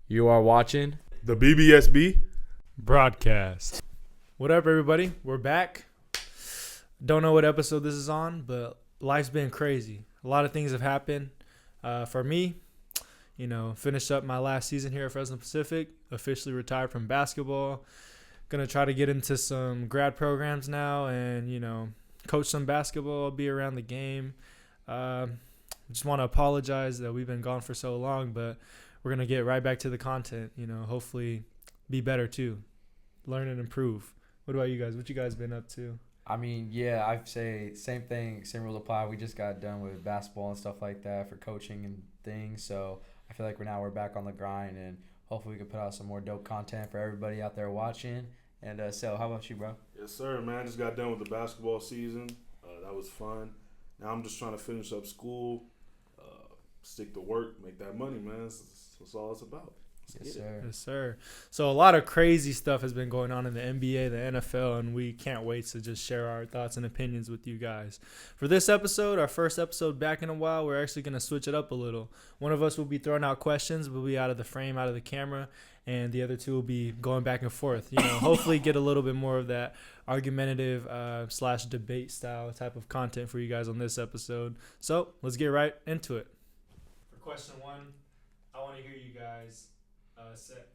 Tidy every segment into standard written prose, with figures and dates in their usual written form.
You are watching The BBSB broadcast. What up, everybody? We're back. Don't know what episode this is on, but life's been crazy. A lot of things have happened. For me, finished up my last season here at Fresno Pacific, officially retired from basketball. Gonna try to get into some grad programs now and, coach some basketball, be around the game. Just want to apologize that we've been gone for so long, but we're going to get right back to the content, hopefully be better too. Learn and improve. What about you guys? What you guys been up to? I'd say same thing, same rules apply. We just got done with basketball and stuff like that for coaching and things. So I feel like we're back on the grind, and hopefully we can put out some more dope content for everybody out there watching. And so how about you, bro? Yes, sir, man. Just got done with the basketball season. That was fun. Now I'm just trying to finish up school, stick to work, make that money, man. That's all it's about. Yes, sir. Yes, sir. So a lot of crazy stuff has been going on in the NBA, the NFL, and we can't wait to just share our thoughts and opinions with you guys. For this episode, our first episode back in a while, we're actually going to switch it up a little. One of us will be throwing out questions. We'll be out of the frame, out of the camera, and the other two will be going back and forth. Hopefully get a little bit more of that argumentative / debate style type of content for you guys on this episode. So let's get right into it. For question one, I want to hear you guys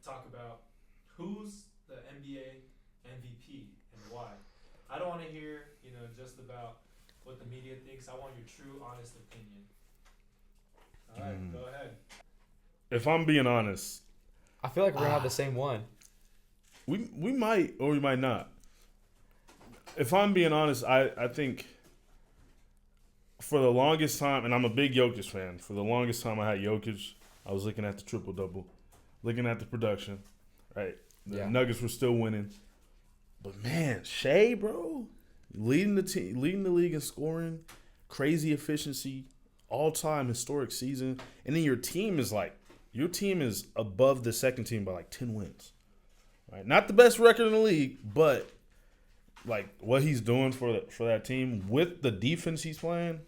talk about who's the NBA MVP and why. I don't want to hear, just about what the media thinks. I want your true, honest opinion. All right, go ahead. If I'm being honest, I feel like we're going to have the same one. we might or we might not. If I'm being honest, I think for the longest time, and I'm a big Jokic fan, for the longest time I had Jokic, I was looking at the triple-double, looking at the production, right? The Nuggets were still winning. But, man, Shea, bro, leading the team, leading the league in scoring, crazy efficiency, all-time historic season. And then your team is above the second team by 10 wins. Right? Not the best record in the league, but what he's doing for that team with the defense he's playing,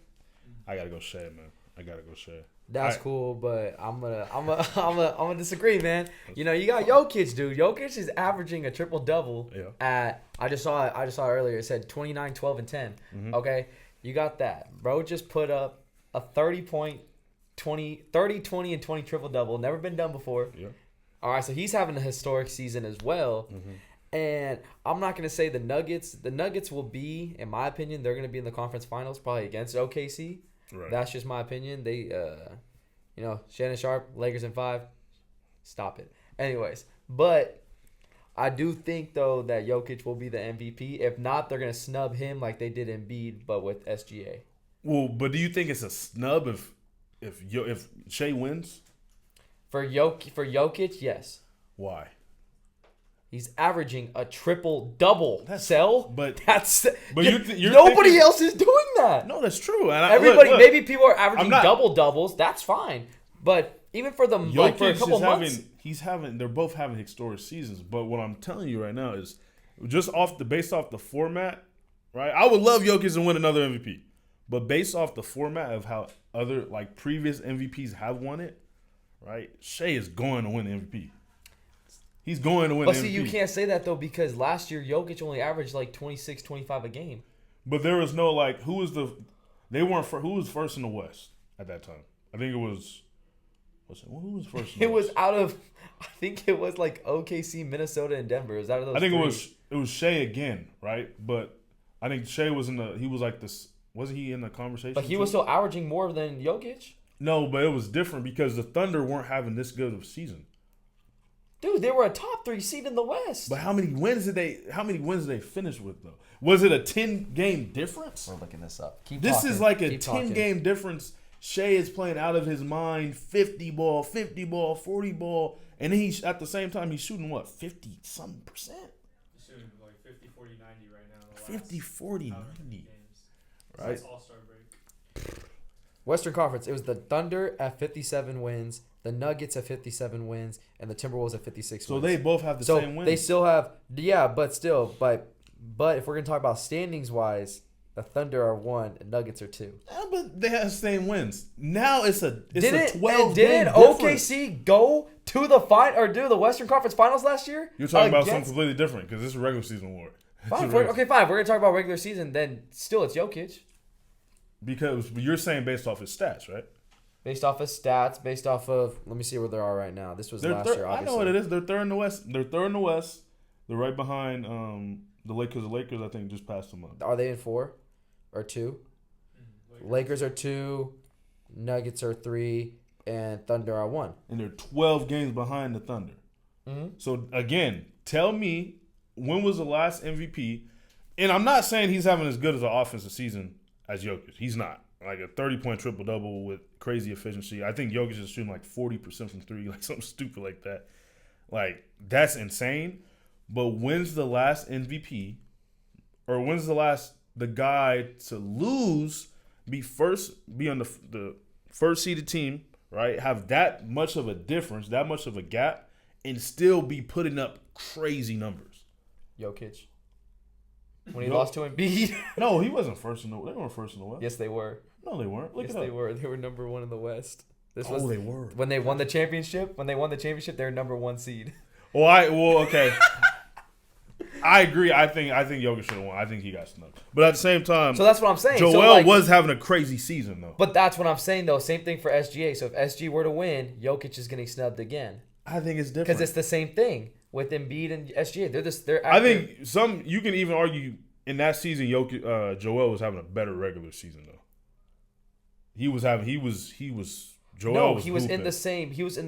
I gotta go Shea, man. I gotta go Shea. That's cool, but I'm gonna disagree, man. You got Jokic, dude. Jokic is averaging a triple double at I just saw it earlier. It said 29, 12, and 10. Mm-hmm. Okay, you got that. Bro just put up a 30, 20, and 20 triple double. Never been done before. Yeah. All right, so he's having a historic season as well. Mm-hmm. And I'm not gonna say the Nuggets. The Nuggets will be, in my opinion, they're gonna be in the conference finals, probably against OKC. Right. That's just my opinion. They, Shannon Sharp, Lakers in 5. Stop it. Anyways, but I do think, though, that Jokic will be the MVP. If not, they're going to snub him like they did Embiid, but with SGA. Well, but do you think it's a snub if Shea wins? For Jokic, yes. Why? He's averaging a triple-double. But you're nobody thinking, else is doing that. No, that's true. And everybody, look, maybe people are averaging double-doubles. That's fine. But even for the for a couple months, they're both having historic seasons. But what I'm telling you right now is just based off the format, right? I would love Jokic to win another MVP, but based off the format of how other previous MVPs have won it, right? Shea is going to win the MVP. He's going to win. But see, you can't say that though because last year Jokic only averaged 26, 25 a game. But there was no who was first in the West at that time? I think it was. Who was first? In the West? Was out of. I think it was OKC, Minnesota, and Denver. It was out of those. I think it was Shea again, right? But I think Shea was in the. He was this. Wasn't he in the conversation? But he was still averaging more than Jokic. No, but it was different because the Thunder weren't having this good of a season. Dude, they were a top 3 seed in the West. But how many wins did they finish with though? Was it a 10-game difference? We're looking this up. This is a 10-game difference. Shea is playing out of his mind, 50 ball, 40 ball, and at the same time he's shooting 50-something percent? He's shooting 50, 40, 90 right now. 50, 40, 90. Right. That's All-Star break. Western Conference, it was the Thunder at 57 wins, the Nuggets at 57 wins, and the Timberwolves at 56 wins. So they both have the same wins. They still have, but if we're going to talk about standings-wise, The Thunder are 1 and Nuggets are 2. Yeah, but they have the same wins. Now it's a 12 Didn't game OKC go to the or do the Western Conference Finals last year? You're talking about something completely different because this is a regular season award. Fine. We're going to talk about regular season. Then still it's Jokic. Because you're saying based off his stats, right? Based off of stats, based off of, let me see where they are right now. This was last year, obviously. I know what it is. They're third in the West. They're right behind the Lakers. The Lakers, I think, just passed them up. Are they in 4 or 2? Lakers are 2, Nuggets are 3, and Thunder are 1. And they're 12 games behind the Thunder. Mm-hmm. So, again, tell me, when was the last MVP? And I'm not saying he's having as good as an offensive season as Jokic. He's not. Like a 30-point triple-double with crazy efficiency. I think Jokic is shooting like 40% from 3, like something stupid like that. Like, that's insane. But when's the last MVP, or when's the guy to lose, be on the first seeded team, right? Have that much of a difference, that much of a gap, and still be putting up crazy numbers? Jokic. When he lost to Embiid. No, he wasn't first in the. They weren't first in the West. Yes, they were. No, they weren't. Yes, they were. They were number 1 in the West. They were. When they won the championship. When they won the championship, they were number 1 seed. Okay. I agree. I think Jokic should have won. I think he got snubbed. But at the same time, so that's what I'm saying. Joel was having a crazy season though. But that's what I'm saying though. Same thing for SGA. So if SG were to win, Jokic is getting snubbed again. I think it's different because it's the same thing with Embiid and SGA. They're. I think you can even argue in that season, Joel was having a better regular season though. He was in the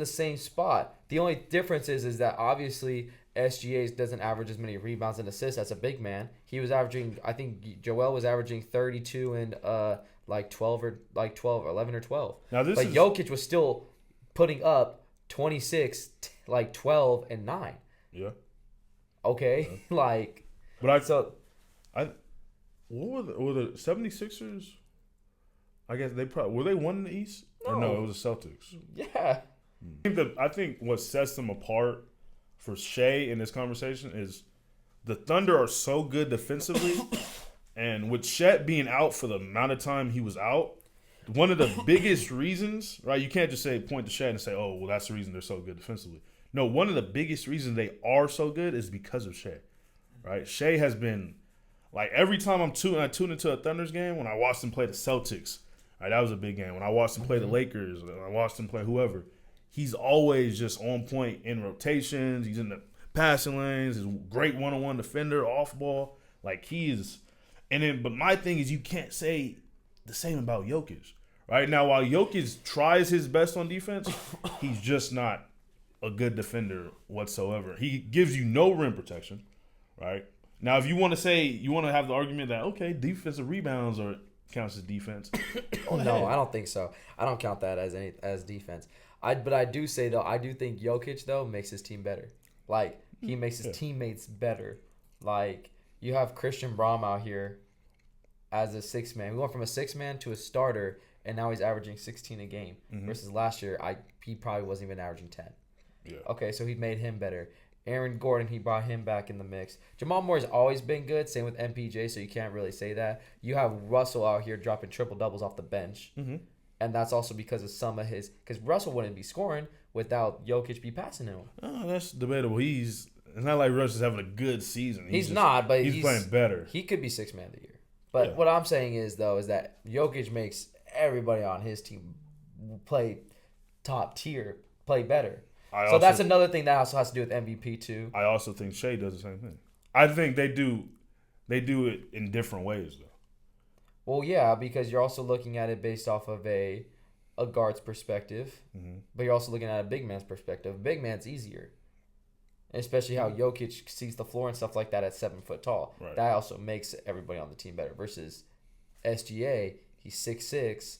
same spot. The only difference is that obviously SGA doesn't average as many rebounds and assists as a big man. He was averaging, I think Joel was averaging 32 and 11 or 12. But Jokic was still putting up 26, 12 and 9. Yeah. Okay. Yeah. What were the 76ers? I guess were they 1 in the East? No. Or no, it was the Celtics. Yeah. I think what sets them apart for Shea in this conversation is the Thunder are so good defensively, and with Chet being out for the amount of time he was out, one of the biggest reasons, right? You can't just point to Chet and say, "Oh, well, that's the reason they're so good defensively." No, one of the biggest reasons they are so good is because of Shea, right? Shea has been like every time I tune into a Thunder's game when I watched them play the Celtics. Right, that was a big game. When I watched him play the Lakers, when I watched him play whoever, he's always just on point in rotations. He's in the passing lanes. He's a great one-on-one defender, off ball. Like but my thing is you can't say the same about Jokic. Right now, while Jokic tries his best on defense, he's just not a good defender whatsoever. He gives you no rim protection. Right now, if you want to have the argument that okay, defensive rebounds counts as defense. No, I don't think so. I don't count that as defense. But I do say though, I do think Jokic though makes his team better. Like he makes his teammates better. Like you have Christian Braun out here as a 6-man. We went from a 6-man to a starter, and now he's averaging 16 a game. Versus last year, he probably wasn't even averaging 10. Yeah. Okay, so he made him better. Aaron Gordon, he brought him back in the mix. Jamal Moore's always been good. Same with MPJ, so you can't really say that. You have Russell out here dropping triple-doubles off the bench. And that's also because of some of his... Because Russell wouldn't be scoring without Jokic be passing him. Oh, that's debatable. It's not like Russ is having a good season. He's not, but he's playing better. He could be 6-man of the year. But what I'm saying is that Jokic makes everybody on his team play top tier, play better. So that's another thing that also has to do with MVP too. I also think Shea does the same thing. I think they do it in different ways though. Well, yeah, because you're also looking at it based off of a guard's perspective, but you're also looking at a big man's perspective. Big man's easier, especially how Jokic sees the floor and stuff like that at 7 foot tall. Right. That also makes everybody on the team better. Versus SGA, he's 6'6",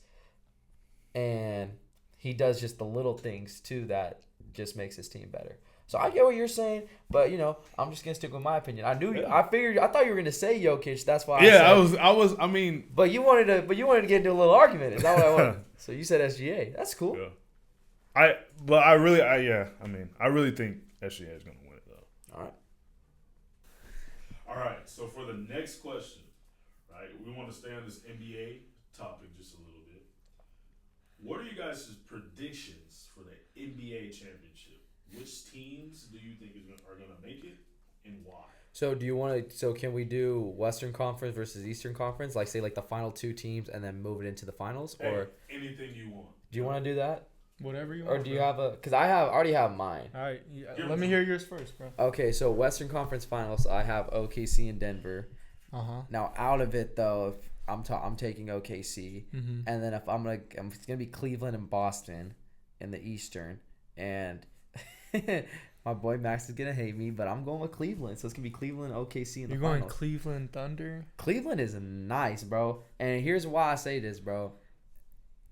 and he does just the little things too that just makes his team better. So I get what you're saying, but I'm just gonna stick with my opinion. I thought you were gonna say Jokic. That's why. Yeah, I was. I mean, but you wanted to get into a little argument. Is that what I wanted? So you said SGA. That's cool. Yeah. I really think SGA is gonna win it though. All right. All right. So for the next question, All right, we want to stay on this NBA topic just a little bit. What are you guys' predictions for the NBA championship? Which teams do you think are going to make it, and why? So do you want to? So can we do Western Conference versus Eastern Conference? Like say like the final 2 teams, and then move it into the finals, or anything you want? Do you want to do that? Whatever you want. Or do you have a? Because I already have mine. All right, let me hear yours first, bro. Okay, so Western Conference Finals, I have OKC and Denver. Now out of it though, if I'm taking OKC, and then if it's gonna be Cleveland and Boston in the Eastern, and my boy Max is gonna hate me, but I'm going with Cleveland, so it's gonna be Cleveland, OKC in the finals. You're going Cleveland Thunder. Cleveland is nice, bro, and here's why I say this, bro.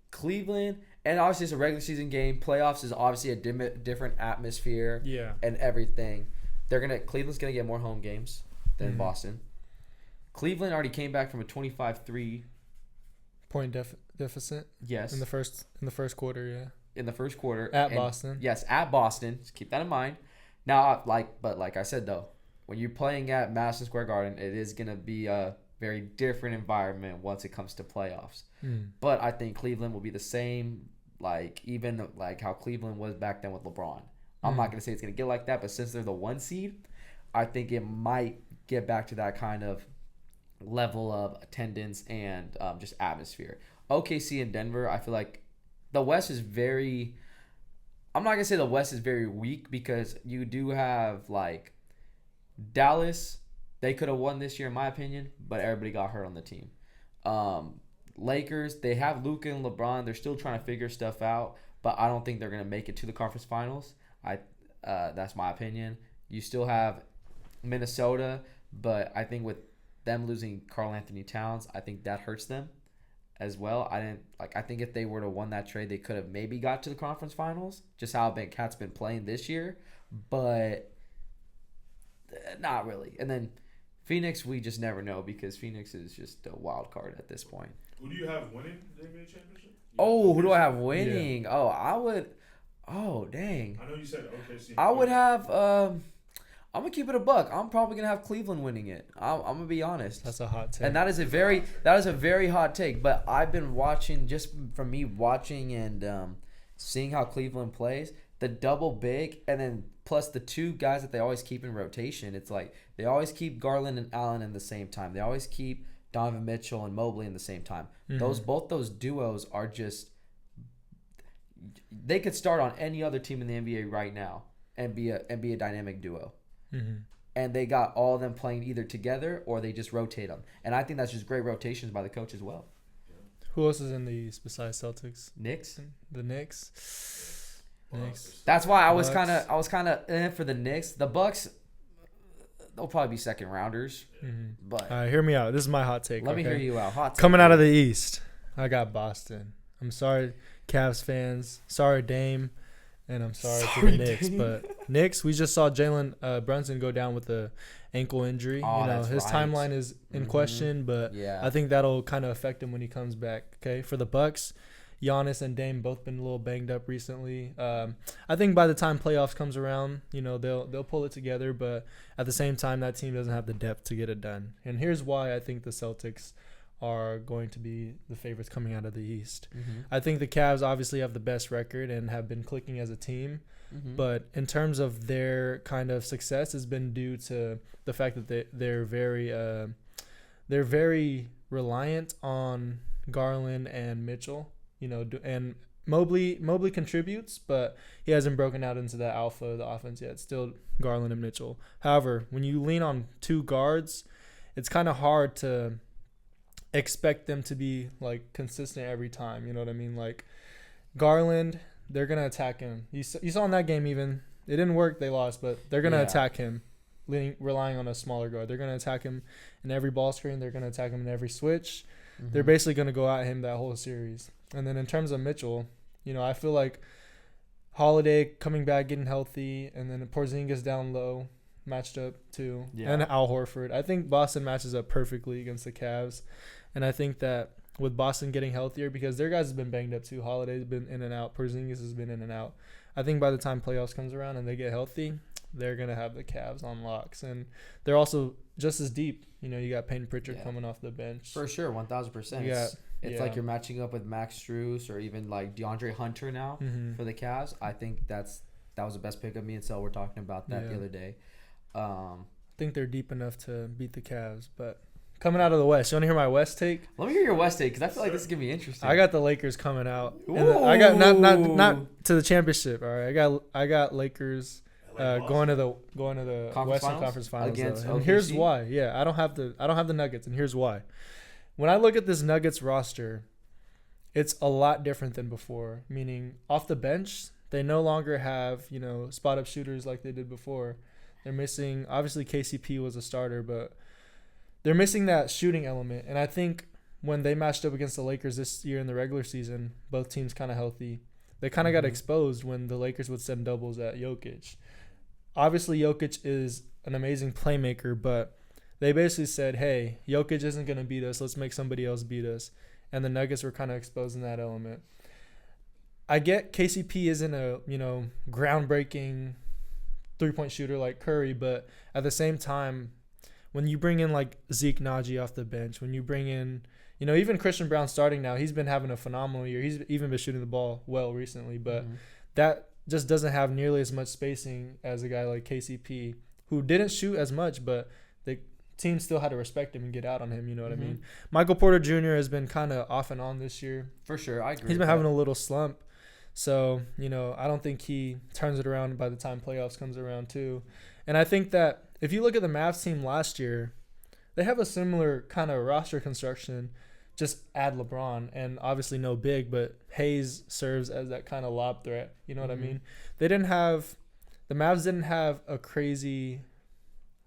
Cleveland, and obviously it's a regular season game. Playoffs is obviously a different atmosphere. Yeah. And everything. Cleveland's gonna get more home games than Boston. Cleveland already came back from a 25-3 point deficit. Yes. In the first quarter, yeah. In the first quarter. At Boston. Yes, at Boston. Just keep that in mind. Now, like I said though, when you're playing at Madison Square Garden, it is gonna be a very different environment once it comes to playoffs. But I think Cleveland will be the same, even how Cleveland was back then with LeBron. I'm not going to say it's going to get like that, but since they're the 1 seed, I think it might get back to that kind of level of attendance and just atmosphere. OKC and Denver, I feel like the West is very – I'm not going to say the West is very weak because you do have, Dallas – they could have won this year, in my opinion, but everybody got hurt on the team. Lakers, they have Luka and LeBron. They're still trying to figure stuff out, but I don't think they're going to make it to the conference finals. That's my opinion. You still have Minnesota, but I think with them losing Karl Anthony Towns, I think that hurts them as well. I think if they were to won that trade, they could have maybe got to the conference finals, just how Cat's been playing this year, but not really. And then Phoenix, we just never know because Phoenix is just a wild card at this point. Who do you have winning the NBA championship? Who do I have winning? Yeah. I would. Oh, dang. I know you said OKC. I would have. I'm gonna keep it a buck. I'm probably gonna have Cleveland winning it. I'm gonna be honest. That's a hot take. And that is a very hot take. But I've been watching, just from me watching and seeing how Cleveland plays, the double big, and then plus the 2 guys that they always keep in rotation. It's like they always keep Garland and Allen in the same time. They always keep Donovan Mitchell and Mobley in the same time. Both those duos are just, they could start on any other team in the NBA right now and be a dynamic duo. And they got all of them playing either together or they just rotate them. And I think that's just great rotations by the coach as well. Who else is in the East besides Celtics? Knicks. The Knicks. That's why I was kind of for the Knicks. The Bucks, they'll probably be second rounders. But all right, hear me out. This is my hot take. Let me hear you out. Hot take. Coming out of the East, I got Boston. I'm sorry, Cavs fans. Sorry, Dame. And I'm sorry to the Knicks. Dame. But Knicks, we just saw Jalen Brunson go down with the ankle injury. His timeline is in question, but I think that'll kind of affect him when he comes back. Okay, for the Bucks, Giannis and Dame both been a little banged up recently. I think by the time playoffs comes around, they'll pull it together. But at the same time, that team doesn't have the depth to get it done. And here's why I think the Celtics are going to be the favorites coming out of the East. I think the Cavs obviously have the best record and have been clicking as a team. But in terms of their kind of success, has been due to the fact that they're very reliant on Garland and Mitchell. And Mobley contributes, but he hasn't broken out into that alpha of the offense yet. It's still Garland and Mitchell. However, when you lean on 2 guards, it's kind of hard to expect them to be consistent every time. You know what I mean? Garland, they're gonna attack him. You saw in that game, even it didn't work, they lost, but they're gonna attack him, relying on a smaller guard. They're gonna attack him in every ball screen. They're gonna attack him in every switch. They're basically gonna go at him that whole series. And then in terms of Mitchell, I feel like Holiday coming back, getting healthy, and then Porzingis down low, matched up too, and Al Horford. I think Boston matches up perfectly against the Cavs. And I think that with Boston getting healthier, because their guys have been banged up too. Holiday's been in and out. Porzingis has been in and out. I think by the time playoffs comes around and they get healthy, they're gonna have the Cavs on locks, and they're also just as deep. You know, you got Peyton Pritchard coming off the bench for sure, 1,000%. It's like you're matching up with Max Strus or even like DeAndre Hunter now for the Cavs. I think that was the best pickup. Me and Sel were talking about that the other day. I think they're deep enough to beat the Cavs, but coming out of the West, you want to hear my West take? Let me hear your West take because I feel like this is gonna be interesting. I got the Lakers coming out. I got not to the championship. All right, I got Lakers going to the Western Conference Finals against and here's why. Yeah, I don't have the Nuggets, and here's why. When I look at this Nuggets roster, it's a lot different than before. Meaning, off the bench, they no longer have spot up shooters like they did before. They're missing. Obviously, KCP was a starter, but they're missing that shooting element. And I think when they matched up against the Lakers this year in the regular season, both teams kind of healthy. They kind of got exposed when the Lakers would send doubles at Jokic. Obviously, Jokic is an amazing playmaker, but they basically said, hey, Jokic isn't going to beat us. Let's make somebody else beat us. And the Nuggets were kind of exposing that element. I get KCP isn't a, groundbreaking three-point shooter like Curry, but at the same time, when you bring in like Zeke Naji off the bench, when you bring in, even Christian Brown starting now, he's been having a phenomenal year. He's even been shooting the ball well recently, but that just doesn't have nearly as much spacing as a guy like KCP, who didn't shoot as much, but the team still had to respect him and get out on him. You know what I mean? Michael Porter Jr. has been kind of off and on this year. For sure, I agree. He's been having a little slump. So, I don't think he turns it around by the time playoffs comes around too. And I think that if you look at the Mavs team last year, they have a similar kind of roster construction, just add LeBron and obviously no big, but Hayes serves as that kind of lob threat. You know what I mean? The Mavs didn't have a crazy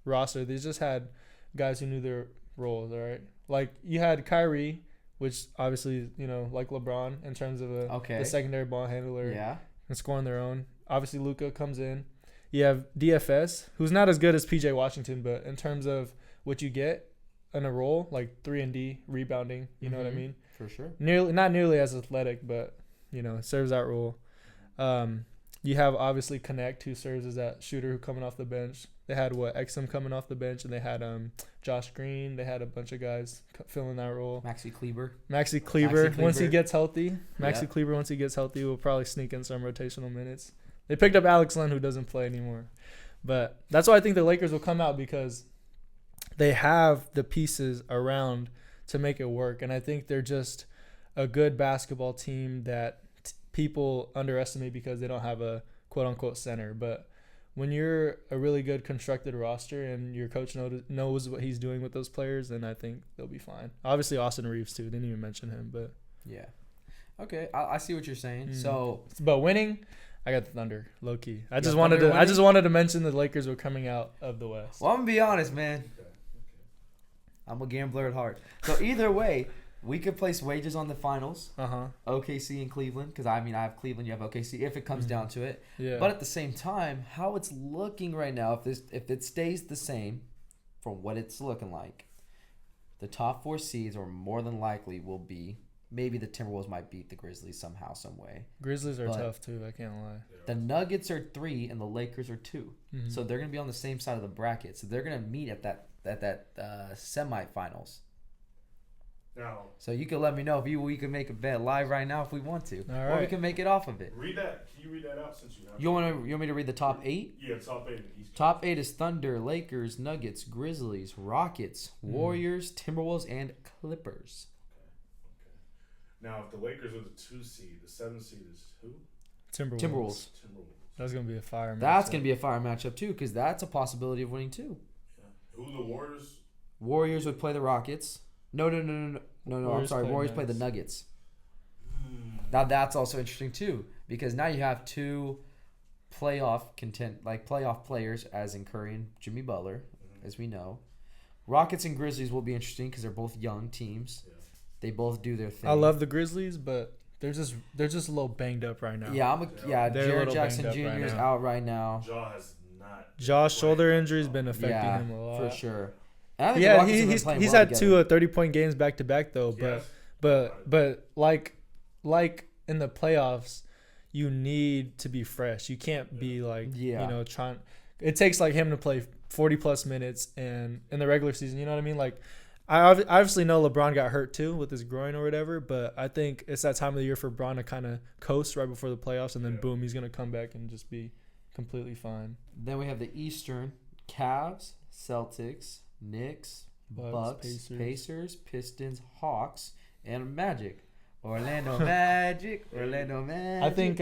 roster. They just had guys who knew their roles, all right? Like you had Kyrie, which obviously, like LeBron in terms of the secondary ball handler and scoring their own. Obviously, Luka comes in. You have DFS, who's not as good as PJ Washington, but in terms of what you get in a role, like 3-and-D, rebounding, you know what I mean? For sure. Not nearly as athletic, but, serves that role. You have, obviously, Connect, who serves as that shooter who coming off the bench. They had, Exum coming off the bench, and they had Josh Green. They had a bunch of guys filling that role. Maxi Kleber, once he gets healthy. Kleber, once he gets healthy, will probably sneak in some rotational minutes. They picked up Alex Len, who doesn't play anymore. But that's why I think the Lakers will come out, because they have the pieces around to make it work. And I think they're just a good basketball team that people underestimate because they don't have a quote-unquote center. But when you're a really good constructed roster and your coach knows what he's doing with those players, then I think they'll be fine. Obviously, Austin Reeves, too. Didn't even mention him. But yeah. Okay, I see what you're saying. But winning, I got the Thunder, low key. I just wanted to mention the Lakers were coming out of the West. Well, I'm gonna be honest, man. I'm a gambler at heart. So either way, we could place wagers on the finals. OKC and Cleveland, because I have Cleveland, you have OKC. If it comes down to it, But at the same time, how it's looking right now, if it stays the same, from what it's looking like, the top 4 seeds or more than likely will be. Maybe the Timberwolves might beat the Grizzlies somehow, some way. Grizzlies are tough, too. I can't lie. The Nuggets are 3 and the Lakers are 2. So they're going to be on the same side of the bracket. So they're going to meet at that semifinals. Now, so you can let me know if we can make a bet live right now if we want to. All right. Or we can make it off of it. Read that. Can you read that out since you have You want me to read the top 8? Yeah, top 8. Top 8 is Thunder, Lakers, Nuggets, Grizzlies, Rockets, Warriors, Timberwolves, and Clippers. Now, if the Lakers are the 2 seed, the 7 seed is who? Timberwolves. That's going to be a fire matchup. That's going to be a fire matchup, too, because that's a possibility of winning, too. Yeah. Who the Warriors? Warriors would play the Rockets. No. I'm sorry. Warriors play the Nuggets. Now, that's also interesting, too, because now you have 2 playoff players, as in Curry and Jimmy Butler, as we know. Rockets and Grizzlies will be interesting because they're both young teams. Yeah. They both do their thing. I love the Grizzlies, but they're just a little banged up right now. Yeah, Jaren Jackson Jr. is out right now. Josh shoulder injury has been affecting him a lot. For sure. He's had 2 30-point games back to back though. But like in the playoffs, you need to be fresh. You can't be trying, it takes like him to play 40+ minutes and in the regular season. You know what I mean? Like, I obviously know LeBron got hurt too with his groin or whatever, but I think it's that time of the year for LeBron to kind of coast right before the playoffs, and then boom, he's gonna come back and just be completely fine. Then we have the Eastern: Cavs, Celtics, Knicks, Bucks, Pacers, Pistons, Hawks, and Magic. Orlando Magic. I think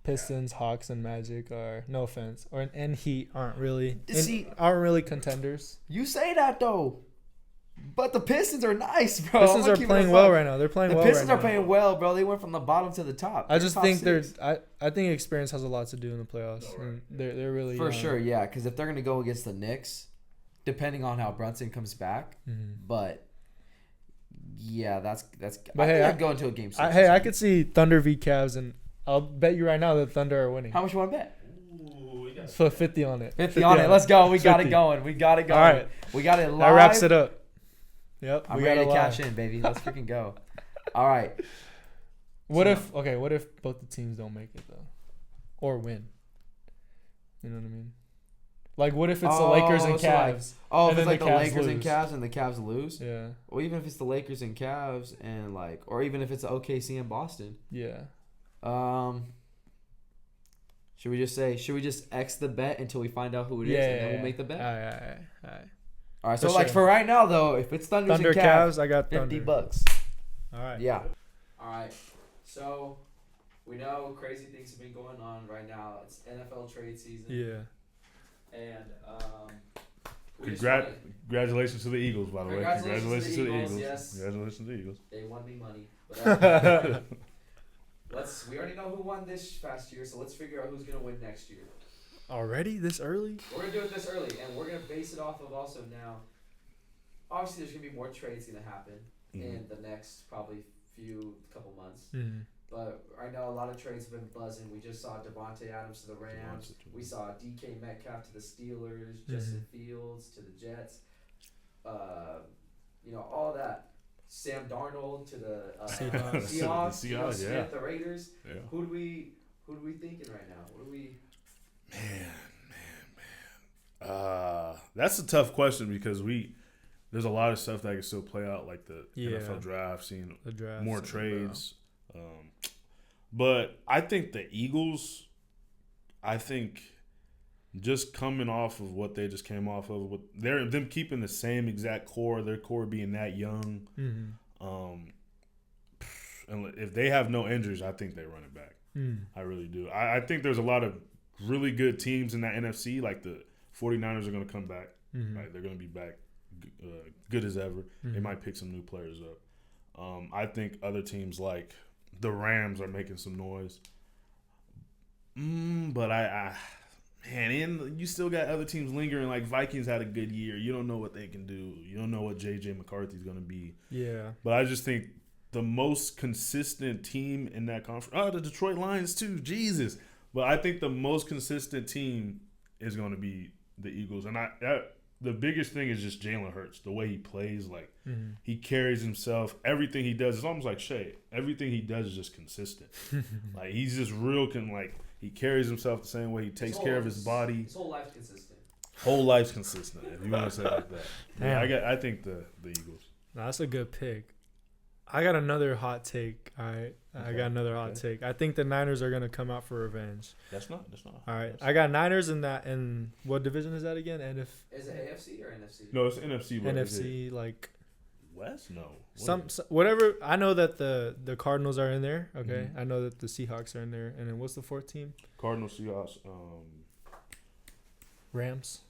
Pistons, Hawks, and Magic are, no offense, and Heat aren't really contenders. You say that though, but the Pistons are nice, bro. Pistons are playing well right now. They're playing well right now. The Pistons are playing well, bro. They went from the bottom to the top. I just think I think experience has a lot to do in the playoffs. And they're really for sure, yeah. Because if they're gonna go against the Knicks, depending on how Brunson comes back, but. Yeah, that's. But I'd go into a game 6. I could see Thunder v Cavs, and I'll bet you right now that Thunder are winning. How much you want to bet? Ooh, put 50 on it. 50 on it. Let's go. We got it going. All right, we got it live. That wraps it up. Yep, I'm ready to cash in, baby. Let's freaking go. All right. What if both the teams don't make it though, or win? You know what I mean? Like, what if it's the Lakers and Cavs? If it's like the Lakers and Cavs and the Cavs lose? Yeah. Or even if it's the Lakers and Cavs and or even if it's OKC and Boston. Yeah. Should we just X the bet until we find out who it is and then we'll make the bet? All right. All right. So for right now though, if it's Thunder and Cavs, I got $50. All right. Yeah. All right. So we know crazy things have been going on right now. It's NFL trade season. Yeah. And congratulations to the Eagles, by the way. Congratulations to the Eagles. Yes. Congratulations to the Eagles. They won me money. But, we already know who won this past year, so let's figure out who's gonna win next year. Already this early? We're gonna do it this early, and we're gonna base it off of also now. Obviously, there's gonna be more trades gonna happen in the next probably couple months. Mm-hmm. But right now, a lot of trades have been buzzing. We just saw Devontae Adams to the Rams. We saw DK Metcalf to the Steelers. Justin Fields to the Jets. All that. Sam Darnold to the Seahawks. Smith, Smith, the Raiders. Yeah. Who do we thinking right now? What do we? Man. That's a tough question because there's a lot of stuff that can still play out, like the NFL draft, seeing more trades. But I think the Eagles, just coming off of what they just came off of, with them keeping the same exact core, their core being that young, and if they have no injuries, I think they run it back. I really do. I think there's a lot of really good teams in that NFC, like the 49ers are going to come back. Right? They're going to be back good as ever. They might pick some new players up. I think other teams like the Rams are making some noise. But and you still got other teams lingering. Like Vikings had a good year. You don't know what they can do. You don't know what J.J. McCarthy's going to be. Yeah. But I just think the most consistent team in that conference. The Detroit Lions too. Jesus. But I think the most consistent team is going to be the Eagles. And the biggest thing is just Jalen Hurts, the way he plays. Like, he carries himself. Everything he does is almost like Shea. Everything he does is just consistent. Like, he's just real. He carries himself the same way. He takes care of his body. His whole life's consistent. Whole life's consistent, if you want to say it like that. Yeah, I think the Eagles. No, that's a good pick. I got another hot take. All right. I got another hot take. I think the Niners are going to come out for revenge. That's not. All right. I got Niners in that. And what division is that again? Is it AFC or NFC? No, it's NFC. NFC, like. West? No. Whatever. I know that the Cardinals are in there. Okay. I know that the Seahawks are in there. And then what's the fourth team? Cardinals, Seahawks, Rams.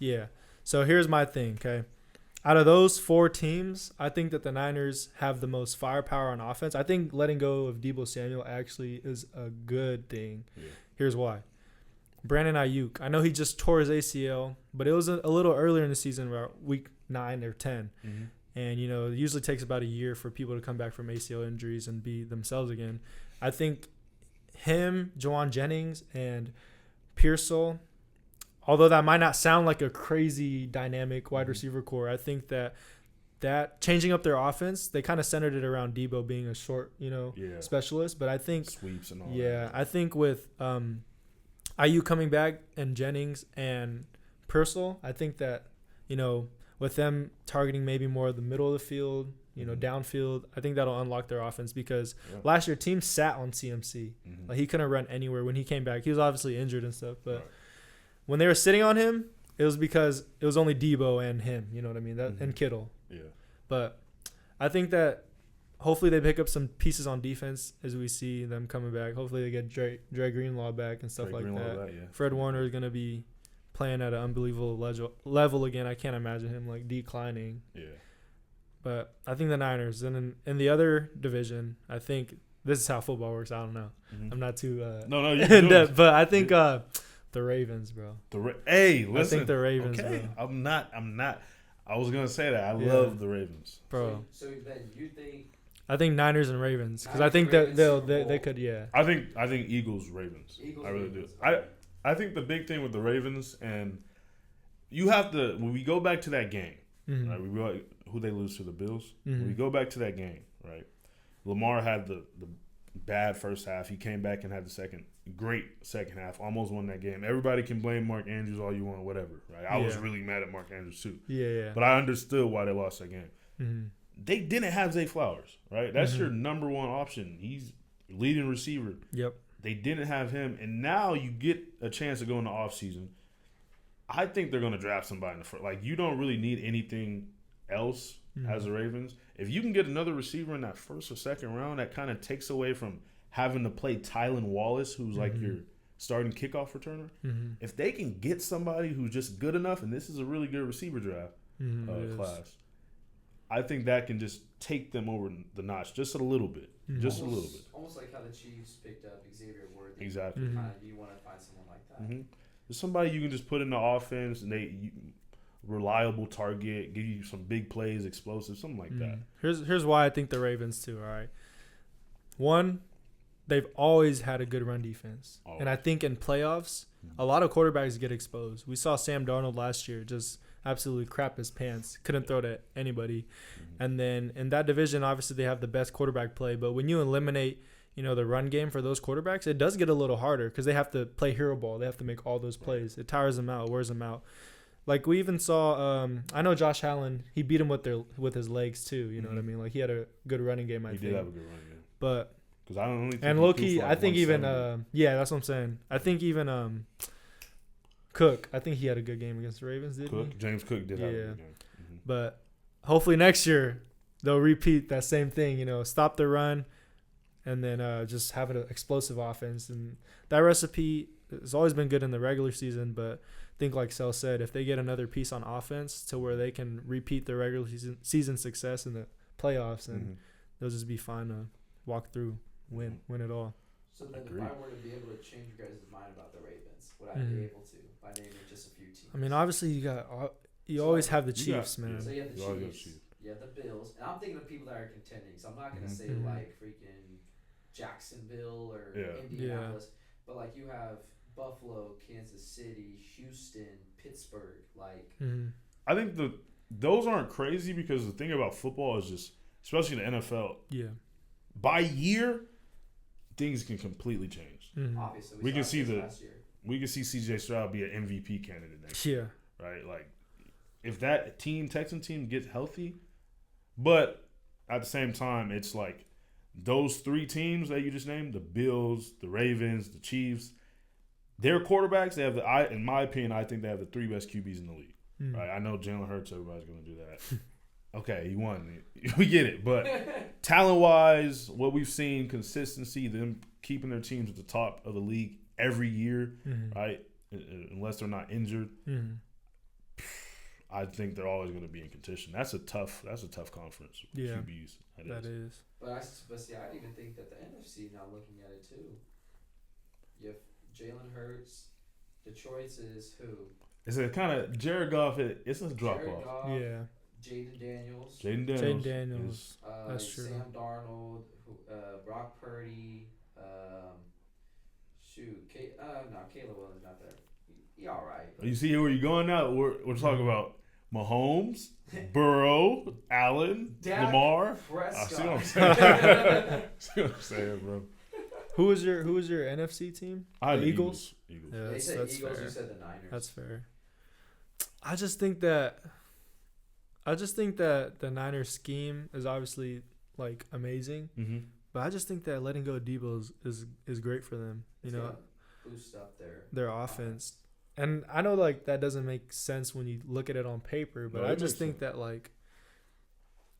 Yeah. So here's my thing, okay? Out of those 4 teams, I think that the Niners have the most firepower on offense. I think letting go of Deebo Samuel actually is a good thing. Yeah. Here's why. Brandon Ayuk, I know he just tore his ACL, but it was a little earlier in the season, about week 9 or 10. And, it usually takes about a year for people to come back from ACL injuries and be themselves again. I think him, Juwan Jennings, and Pearsall, although that might not sound like a crazy dynamic wide receiver core, I think that changing up their offense, they kind of centered it around Debo being a short, specialist. But I think sweeps and all. Yeah, I think with IU coming back and Jennings and Purcell, I think that, with them targeting maybe more of the middle of the field, downfield, I think that'll unlock their offense because last year team sat on CMC. Like he couldn't run anywhere when he came back. He was obviously injured and stuff, but when they were sitting on him, it was because it was only Debo and him, you know what I mean? And Kittle. Yeah. But I think that hopefully they pick up some pieces on defense as we see them coming back. Hopefully they get Dre Greenlaw back and stuff like that. Fred Warner is going to be playing at an unbelievable level again. I can't imagine him like declining. Yeah. But I think the Niners. And in the other division, I think this is how football works. I don't know. I'm not too in depth, but I think the Ravens, bro. Hey, listen. I think the Ravens, okay. Bro. I'm not. I was going to say that. I love the Ravens. Bro. So then you think. I think Niners and Ravens because I think that they could. Yeah. I think Eagles Ravens. I really do. I think the big thing with the Ravens and you have to when we go back to that game, right? Who they lose to the Bills. When we go back to that game, right? Lamar had the bad first half. He came back and had the great second half. Almost won that game. Everybody can blame Mark Andrews all you want, whatever. Right? I was really mad at Mark Andrews too. Yeah. But I understood why they lost that game. They didn't have Zay Flowers, right? That's your number one option. He's leading receiver. Yep. They didn't have him, and now you get a chance to go in the offseason. I think they're going to draft somebody in the first. Like, you don't really need anything else as the Ravens. If you can get another receiver in that first or second round, that kind of takes away from having to play Tylan Wallace, who's like your starting kickoff returner. If they can get somebody who's just good enough, and this is a really good receiver draft class, I think that can just take them over the notch just a little bit. Just a little bit. Almost like how the Chiefs picked up Xavier Worthy. Exactly. You want to find someone like that. There's somebody you can just put in the offense and reliable target, give you some big plays, explosive, something like that. Here's why I think the Ravens too, all right? One, they've always had a good run defense. Always. And I think in playoffs, a lot of quarterbacks get exposed. We saw Sam Darnold last year just absolutely crap his pants. Couldn't throw to anybody. And then in that division, obviously they have the best quarterback play. But when you eliminate, the run game for those quarterbacks, it does get a little harder because they have to play hero ball. They have to make all those plays. It tires them out, wears them out. Like we even saw, I know Josh Allen, he beat him with his legs too. You know what I mean? Like he had a good running game, I think. He did have a good running game. But because I don't only think and low-key, I think even that's what I'm saying. I think even Cook, I think he had a good game against the Ravens, didn't he? James Cook did have a good game. But hopefully next year they'll repeat that same thing, stop the run and then just have an explosive offense. And that recipe has always been good in the regular season, but I think like Sel said, if they get another piece on offense to where they can repeat their regular season success in the playoffs, and they'll just be fine to walk through, win it all. So then if I were to be able to change your guys' mind about the Ravens, would I be able to by naming just a few teams? I mean, obviously you always have the Chiefs, man. So you have the Chiefs, you have the Bills, and I'm thinking of people that are contending. So I'm not gonna say like freaking Jacksonville or Indianapolis, but like you have Buffalo, Kansas City, Houston, Pittsburgh. Like I think those aren't crazy because the thing about football is just, especially in the NFL, by year things can completely change. Obviously, we can see CJ Stroud be an MVP candidate next year. Right? Like if that Texan team gets healthy, but at the same time, it's like those three teams that you just named, the Bills, the Ravens, the Chiefs, their quarterbacks, they have in my opinion, I think they have the three best QBs in the league. Right? I know Jalen Hurts, everybody's going to do that. Okay, he won. We get it. But talent-wise, what we've seen, consistency, them keeping their teams at the top of the league every year, right? Unless they're not injured, I think they're always going to be in contention. That's a tough conference. Yeah, QBs. That is. But see, I even think that the NFC, now looking at it too, you have Jalen Hurts. Detroit's is who? It's a kind of Jared Goff. It's a drop off. Yeah. Jaden Daniels. That's true. Sam Darnold. Brock Purdy. Caleb Williams not there. He all right. You see where you're going now? We're talking about Mahomes, Burrow, Allen, Lamar. Prescott. See what I'm saying? See what I'm saying, bro? Who was your NFC team? I had The the Eagles. Eagles. Yeah, They said that's Eagles. fair. You said the Niners. That's fair. I just think that the Niners scheme is obviously like amazing, Mm-hmm. but I just think that letting go of Debo is great for them. You It's know, gonna boost up their offense. And I know like that doesn't make sense when you look at it on paper, but No, I it just makes think that like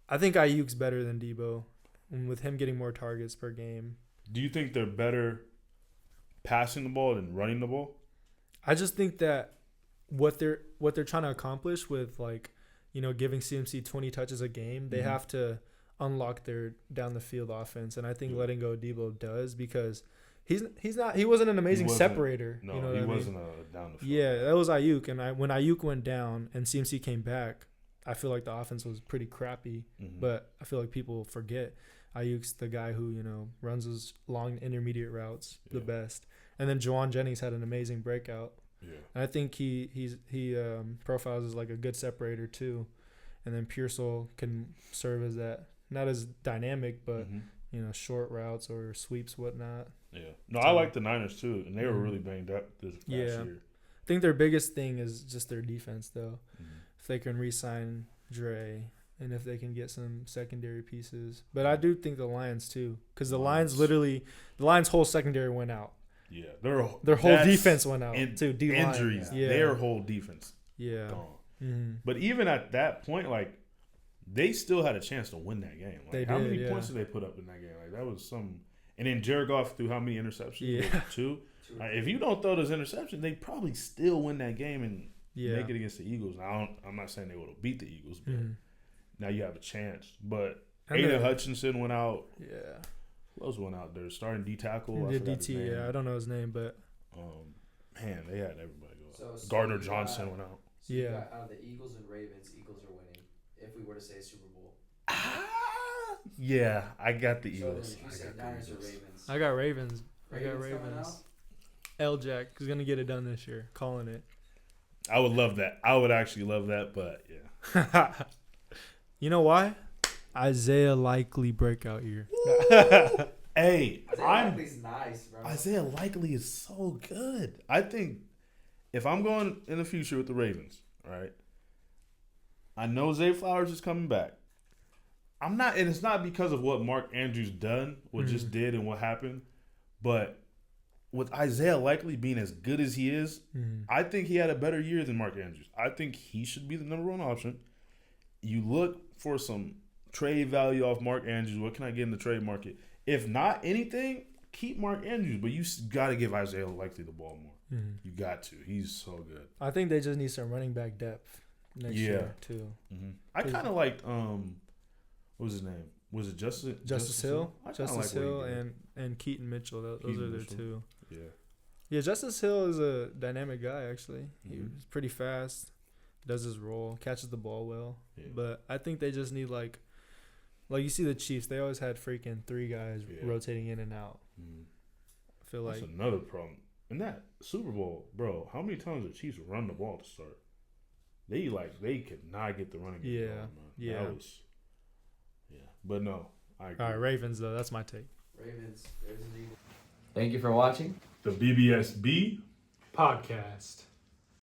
I think Ayuk's better than Debo, and with him getting more targets per game. Do you think they're better passing the ball than running the ball? I just think that what they're trying to accomplish with like, you know, giving CMC 20 touches a game, they Mhm. have to unlock their down the field offense, and I think letting go of Debo does because he wasn't an amazing separator. No, you know he what I mean? wasn't a down the field. Yeah, that was Ayuk, and when Ayuk went down and CMC came back, I feel like the offense was pretty crappy. Mhm. But I feel like people forget Ayuk's the guy who, you know, runs those long intermediate routes the Yeah. best. And then Juwan Jennings had an amazing breakout. Yeah. And I think he profiles as like a good separator too. And then Pearsall can serve as that, not as dynamic, but Mhm. you know, short routes or sweeps, whatnot. Yeah. No, I like the Niners too, and they were Mhm. really banged up this past Yeah. year. I think their biggest thing is just their defense, though. Mhm. If they can re-sign Dre, and if they can get some secondary pieces, but I do think the Lions too, because the Lions whole secondary went out. Yeah, Their whole defense went out too. D-line. Injuries, Yeah. their whole defense Yeah. gone. Mm-hmm. But even at that point, like they still had a chance to win that game. Like, They how did, many yeah. points did they put up in that game? Like that was some. And then Jared Goff threw how many interceptions? Yeah. Was it 2? If you don't throw those interceptions, they probably still win that game and Yeah. make it against the Eagles. Now, I'm not saying they would have beat the Eagles, but Mhm. now you have a chance. But And Aiden then- Hutchinson went out. Yeah. Who else went out there? Starting D tackle. He I did forgot his DT. name. Yeah, I don't know his name, but Man, they had everybody go. So Gardner you Johnson got- went out. So you Yeah. got out of the Eagles and Ravens, Eagles are winning. If we were to say Super Bowl. Yeah, I got the So then Eagles. if you I say got the Niners or Eagles. Ravens. I got Ravens. Ravens coming Ravens. out? L-Jack is gonna get it done this year. Calling it. I would love that. I would actually love that, but yeah. You know why? Isaiah Likely breakout year. Hey, Isaiah Likely's nice, bro. Isaiah Likely is so good. I think if I'm going in the future with the Ravens, right? I know Zay Flowers is coming back. I'm not, and it's not because of what Mark Andrews just did and what happened, but with Isaiah Likely being as good as he is, I think he had a better year than Mark Andrews. I think he should be the number one option. You look for some trade value off Mark Andrews. What can I get in the trade market? If not anything, keep Mark Andrews, but you got to give Isaiah Likely the ball more. You got to. He's so good. I think they just need some running back depth next year too. I kind of liked what was his name? Was it Justice Hill? I kinda Justice like what he Hill did. and Keaton Mitchell. Those Keaton are their Mitchell. two. Yeah. Yeah, Justice Hill is a dynamic guy actually. Mhm. He's pretty fast, does his role, catches the ball well. Yeah. But I think they just need like you see the Chiefs, they always had freaking 3 guys rotating in and out. I feel That's like another problem. In that Super Bowl, bro, how many times did the Chiefs run the ball to start? They could not get the running game going, man. Yeah. That was, But no, I agree. all right, Ravens though, that's my take. Ravens, Eagles. Thank you for watching The BBSB Podcast.